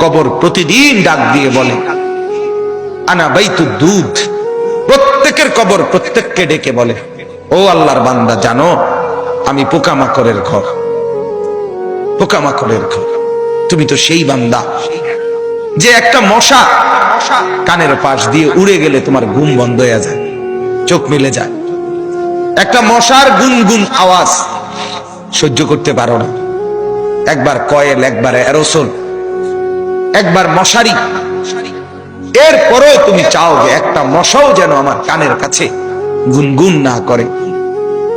কবর প্রতিদিন ডাক দিয়ে বলে আনা বাইতুদ দুধ। প্রত্যেকের কবর প্রত্যেককে ডেকে বলে, ও আল্লাহর বান্দা, জানো আমি পোকামাকড়ের ঘর, পোকামাকড়ের ঘর। তুমি তো সেই বান্দা যে একটা মশা কানের পাশ দিয়ে উড়ে গেলে তোমার ঘুম বন্ধ হয়ে যায়, চোখ মিলে যায়। একটা মশার গুনগুন আওয়াজ সহ্য করতে পারো না। একবার কয়েল, একবার অ্যারোসোল, একবার মশারি, এরপরেও তুমি চাও যে একটা মশাও যেন আমার কানের কাছে গুনগুন না করে।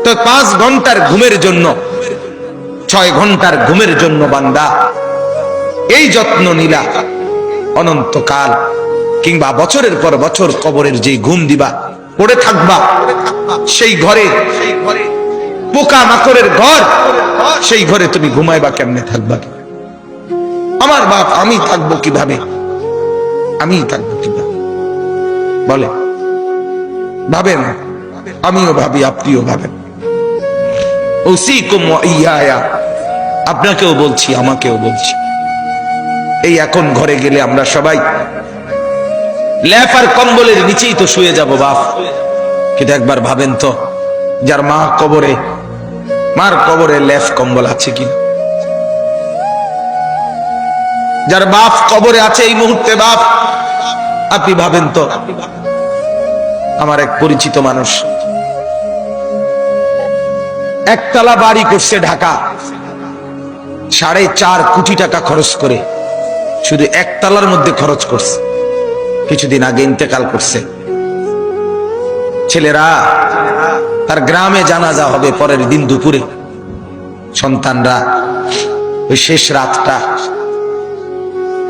তো 5 ঘন্টার ঘুমের জন্য, 6 ঘন্টার ঘুমের জন্য বান্দা এই যত্ন নিলা, অনন্তকাল কিংবা বছরের পর বছর কবরের যে ঘুম দিবা, পড়ে থাকবা সেই ঘরে, পোকা মাকড়ের ঘর, সেই ঘরে তুমি ঘুমাইবা কেমনে, থাকবা? আমার বাপ, আমি থাকবো কিভাবে? আমি থাকবো কিভাবে বলে? ভাবেন, আমিও ভাবি, আপনিও ভাবেন। উসিকুম ওয়া ইয়া, আপনাকেও বলছি, আমাকেও বলছি। এই এখন ঘরে গেলে আমরা সবাই ল্যাপ আর কম্বলের নিচেই তো শুয়ে যাব বাপ। কিন্তু একবার ভাবেন তো, যার মা কবরে, মার কবরে ল্যাপ কম্বল আছে কি? যার বাপ কবরে আছে এই মুহূর্তে, বাপ আপনি ভাবেন তো। আমার এক পরিচিত মানুষ একতলা বাড়ি করছে ঢাকা, 4.5 কোটি টাকা খরচ করে, শুধু একতলার মধ্যে খরচ করছে। কিছুদিন আগে ইন্তেকাল করছে। ছেলেরা, তার গ্রামে জানাজা হবে পরের দিন দুপুরে। সন্তানরা ওই শেষ রাতটা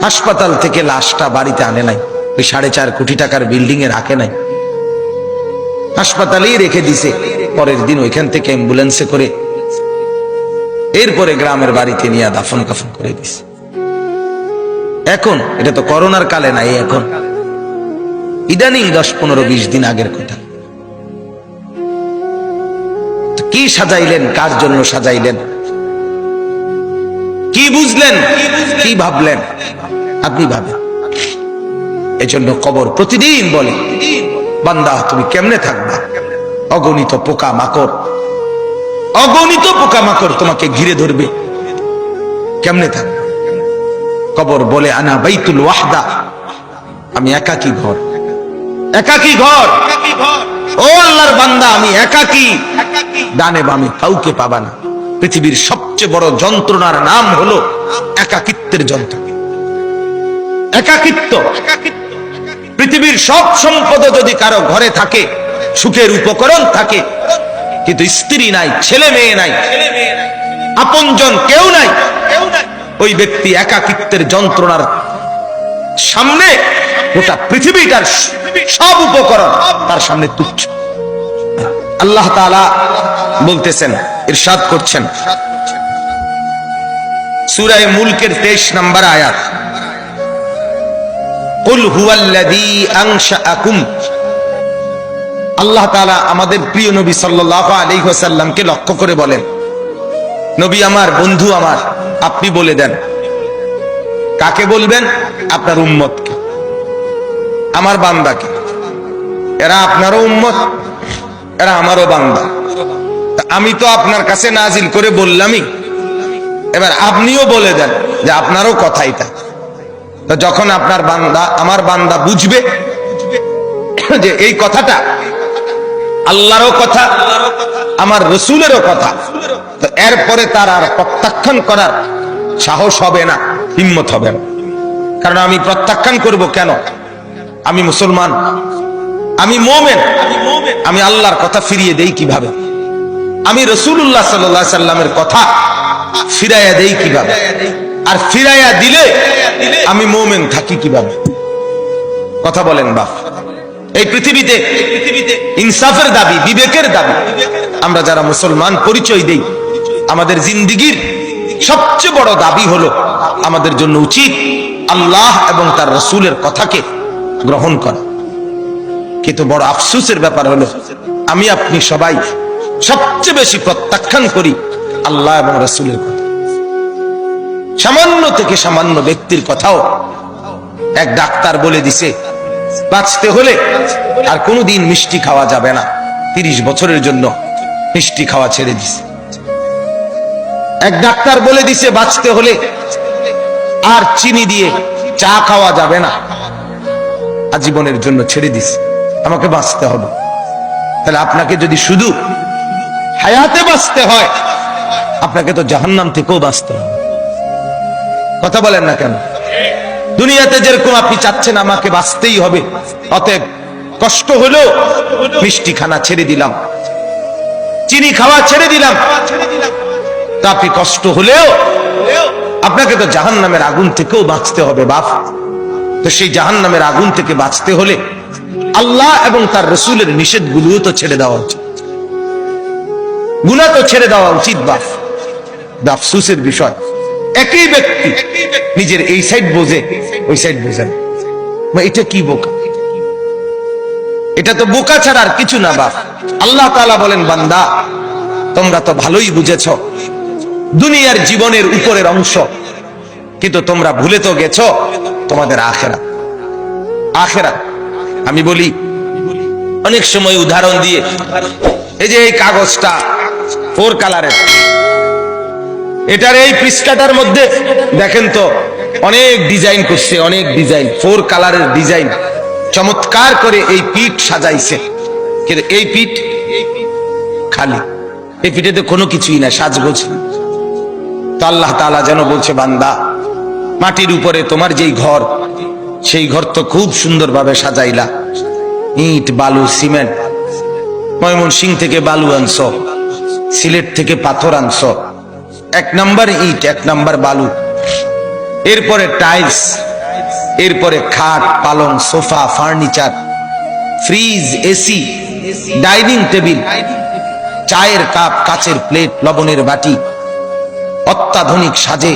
হাসপাতাল থেকে লাশটা বাড়িতে আনে নাই, ওই 4.5 কোটি টাকার বিল্ডিং এ রাখে নাই, হাসপাতালেই রেখে দিছে। পরের দিন ওইখান থেকে অ্যাম্বুলেন্সে করে এরপরে গ্রামের বাড়িতে নিয়ে দাফন কাফন করে দিছে। এখন এটা তো করোনার কালে নাই, এখন ইদানিং 10, 15, 20 দিন আগের কথা। কি সাজাইলেন, কার জন্য সাজাইলেন, কি বুঝলেন, কি ভাবলেন? আপনি ভাবেন। এজন্য কবর প্রতিদিন বলে, বান্দা তুমি কেমনে থাকবা? অগণিত পোকা মাকড়, অগণিত পোকা মাকড় তোমাকে ঘিরে ধরবে, কেমনে থাকবে? কবর বলে আনা বাইতুল ওয়াহদা, আমি একাকী ঘর, একাকী ঘর। ও আল্লাহর বান্দা, আমি একাকী, ডানে বামে কাউকে পাবা না। পৃথিবীর সবচেয়ে বড় যন্ত্রণার নাম হলো একাকিত্বের যন্ত্রণা, একাকিত্ব। পৃথিবীর সব সম্পদ যদি কারো ঘরে থাকে, সুখের উপকরণ থাকে, কিন্তু স্ত্রী নাই, ছেলে মেয়ে নাই, আপনজন কেউ নাই, ওই ব্যক্তি একাকিত্বের যন্ত্রণার সামনে গোটা পৃথিবীটার সব উপকরণ তার সামনে তুচ্ছ। আল্লাহ তাআলা বলতেছেন, ইরশাদ করছেন সূরা মুলকের 23 নম্বর আয়াত, কুল হুয়াল্লাযী আনশাআকুম। আল্লাহ তাআলা আমাদের প্রিয় নবী সাল্লাল্লাহু আলাইহি ওয়াসাল্লামকে লক্ষ্য করে বলেন, নবী আমার, বন্ধু আমার, আপনি বলে দেন। কাকে বলবেন? আপনার উম্মতকে, আমার বান্দাকে। এরা আপনারও উম্মত, এরা আমারও বান্দা। আমি তো আপনার কাছে নাজিল করে বললামই, এবার আপনিও বলে দেন যে আপনারও কথাই তা। তো যখন আপনার বান্দা, আমার বান্দা বুঝবে যে এই কথাটা আল্লাহরও কথা, আমার রসুলেরও কথা, তো এরপরে তার আর প্রত্যাখ্যান করার সাহস হবে না, হিম্মত হবে না। কারণ আমি প্রত্যাখ্যান করব কেন? আমি মুসলমান, আমি মুমিন, আমি আল্লাহর কথা ফিরিয়ে দেই কিভাবে? আমি রাসূলুল্লাহ সাল্লাল্লাহু আলাইহি সাল্লামের কথা ফিরাইয়া দেই কিভাবে? আর ফিরাইয়া দিলে আমি মুমিন থাকি কিভাবে? কথা বলেন বাপ। এই পৃথিবীতে ইনসাফের দাবি, বিবেকের দাবি, আমরা যারা মুসলমান পরিচয় দেই, আমাদের জিন্দেগীর সবচেয়ে বড় দাবি হলো আমাদের জন্য উচিত আল্লাহ এবং তার রাসূলের কথাকে গ্রহণ করা। কিন্তু বড় আফসোসের ব্যাপার হলো আমি আপনি সবাই সবচেয়ে বেশি প্রত্যাখ্যান করি আল্লাহ এবং রাসূলের কথা। সামান্য থেকে সামান্য ব্যক্তির কথাও এক ডাক্তার বলে দিছে বাঁচতে হলে আর কোনোদিন মিষ্টি খাওয়া যাবে না, 30 বছরের জন্য মিষ্টি খাওয়া ছেড়ে দিছে। এক ডাক্তার বলে দিছে বাঁচতে হলে আর চিনি দিয়ে চা খাওয়া যাবে না, আজীবনের জন্য ছেড়ে দিছে। আমাকে বাঁচতে হবে। তাহলে আপনাকে যদি শুধু হায়াতে বাঁচতে হয়, আপনাকে তো জাহান্নাম থেকেও বাঁচতে হবে। কথা বলেন না কেন? দুনিয়াতে যেরকম আপনি চাচ্ছেন আমাকে বাঁচতেই হবে, অতএব কষ্ট হলেও মিষ্টি খানা ছেড়ে দিলাম, চিনি খাওয়া ছেড়ে দিলাম, তা আপনি কষ্ট হলেও আপনাকে তো জাহান্নামের আগুন থেকেও বাঁচতে হবে বাপ। তো সেই জাহান্নামের আগুন থেকে বাঁচতে হলে আল্লাহ এবং তার রসুলের নিষেধগুলোও তো ছেড়ে দেওয়া উচিত, গুনাহ তো ছেড়ে দেওয়া উচিত বাপ। আফসোসের বিষয়, একই ব্যক্তি নিজের এই সাইড বোঝে ওই সাইড বোঝে না। এটা কি বোকা? এটা তো বোকা ছাড়া আর কিছু না বাপ। আল্লাহ তাআলা বলেন, বান্দা তোমরা তো ভালোই বুঝেছ দুনিয়ার জীবনের উপরের অংশ, কিন্তু তোমরা ভুলে তো গেছ তোমাদের আখিরাত। আখিরাত আমি বলি অনেক সময় উদাহরণ দিয়ে, এই যে এই কাগজটা 4 কালারের, এটার এই পৃষ্ঠাটার মধ্যে দেখেন তো অনেক ডিজাইন করছে, অনেক ডিজাইন, 4 কালারের ডিজাইন, চমৎকার করে এই পিঠ সাজাইছে। কিন্তু এই পিঠ খালি, এই পিঠেতে কোনো কিছুই না, সাজগোজ। তো আল্লাহ তাআলা যেন বলছে, বান্দা মাটির উপরে তোমার যেই ঘর, সেই ঘর তো খুব সুন্দরভাবে সাজাইলা, ইট বালু সিমেন্ট, ময়মনসিংহ থেকে বালু আনছো, সিলেট থেকে পাথর আনছো, 1 নাম্বার ইট 1 নাম্বার বালু, এরপরে টাইলস, এরপরে খাট পালং sofa furniture, fridge AC, dining table, চায়ের কাপ, কাচের প্লেট, লবণের বাটি, অত্যাধুনিক সাজে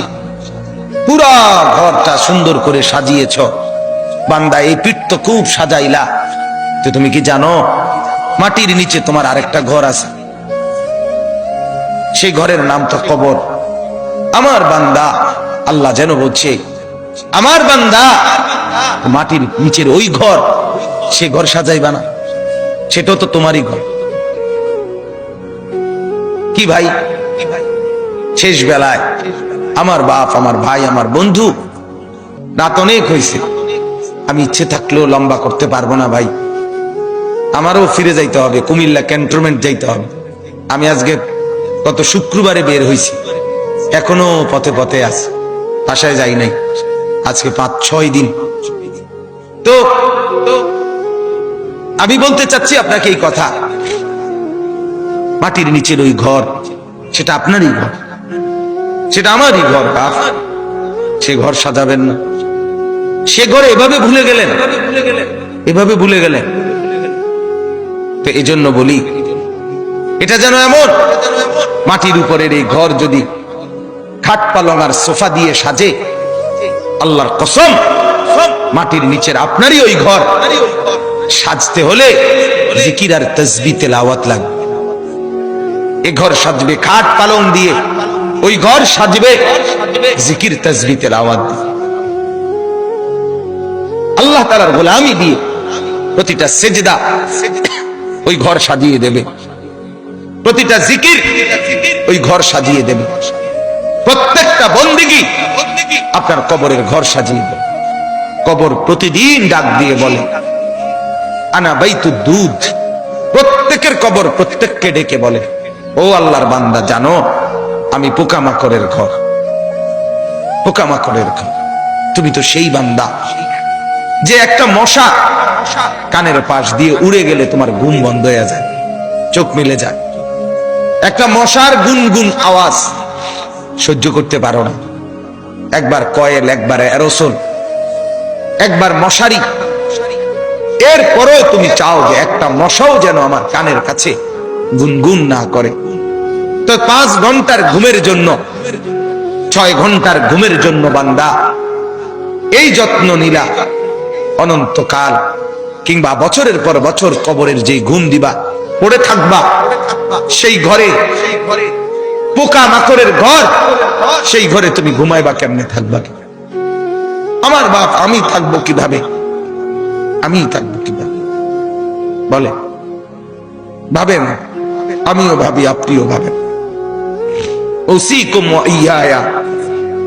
পুরা ঘরটা সুন্দর করে সাজিয়েছ। বান্দা এই পিঠ তো খুব সাজাইলা, তো তুমি কি জানো মাটির নিচে তোমার আরেকটা ঘর আছে, সেই ঘরের নাম তো কবর। আমার বান্দা, আল্লাহ যেন বলছে, আমার বান্দা মাটির নিচের ওই ঘর, সে ঘর সাজাইবা না, সেটাও তো তোমারই ঘর। কি ভাই, শেষ বেলায় আমার বাপ, আমার ভাই, আমার বন্ধু, রাত অনেক হয়েছে, আমি ইচ্ছে থাকলেও লম্বা করতে পারবো না ভাই, আমারও ফিরে যাইতে হবে, কুমিল্লা ক্যান্টনমেন্ট যাইতে হবে। আমি আজকে গত শুক্রবারে বের হয়েছি, এখনো পথে পথে আছি, বাসায় যাই নাই, আজকে 5-6 দিন। তো আমি বলতে চাচ্ছি আপনাকে এই কথা, মাটির নিচের ওই ঘর, সেটা আপনারই ঘর, সেটা আমারই ঘর বাপ। সে ঘর সাজাবেন না, সে ঘরে এভাবে ভুলে গেলেন, এভাবে ভুলে গেলেন। তো এই জন্য বলি, এটা যেন এমন মাটির উপরের এই ঘর যদি খাট পালং আর সোফা দিয়ে সাজে, আল্লাহর কসম মাটির নিচের আপনারই ওই ঘর সাজতে হলে জিকির আর তাসবিহ তেলাওয়াত লাগবে। এই ঘর সাজবে খাট পালং দিয়ে, ওই ঘর সাজবে জিকির তাসবিহ তেলাওয়াত দিয়ে, আল্লাহ তাআলার গোলামি দিয়ে। প্রতিটা সেজদা ওই ঘর সাজিয়ে দেবে, প্রতিটা জিকির ওই ঘর সাজিয়ে দেবে, প্রত্যেকটা বন্দেগী আপনার কবরের ঘর সাজিয়ে দেবে। কবর প্রতিদিন ডাক দিয়ে বলে, আনা বাইতুদ দুধ। প্রত্যেকের কবর প্রত্যেককে ডেকে বলে, ও আল্লাহর বান্দা, জানো আমি পোকামাকড়ের ঘর, পোকামাকড়ের ঘর। তুমি তো সেই বান্দা যে একটা মশা কানের পাশ দিয়ে উড়ে গেলে তোমার ঘুম বন্ধ হয়ে যায়, চোখ মেলে যায়। একটা মশার গুনগুন আওয়াজ সহ্য করতে পারো না, একবার কয়েল, একবার অ্যারোসোল, একবার মশারি, এরপরেও তুমি চাও যে একটা মশাও যেন আমার কানের কাছে গুনগুন না করে। তো 5 ঘন্টার ঘুমের জন্য, 6 ঘন্টার ঘুমের জন্য বান্দা এই যত্ন নিলা, অনন্তকাল কিংবা বছরের পর বছর কবরের যে ঘুম দিবা, পড়ে থাকবা সেই ঘরে পোকা মাকড়ের ঘর, সেই ঘরে তুমি ঘুমাইবা কেমনে, থাকবা কি? আমার বাপ, আমি থাকবো কিভাবে? আমি থাকবো কিভাবে বলে? ভাবেন, আমিও ভাবি, আপনিও ভাবেন। ওসিকুম ওয়া ইয়া,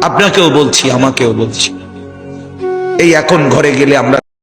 আপনাকেও বলছি, আমাকেও বলছি। এই এখন ঘরে গেলে আমরা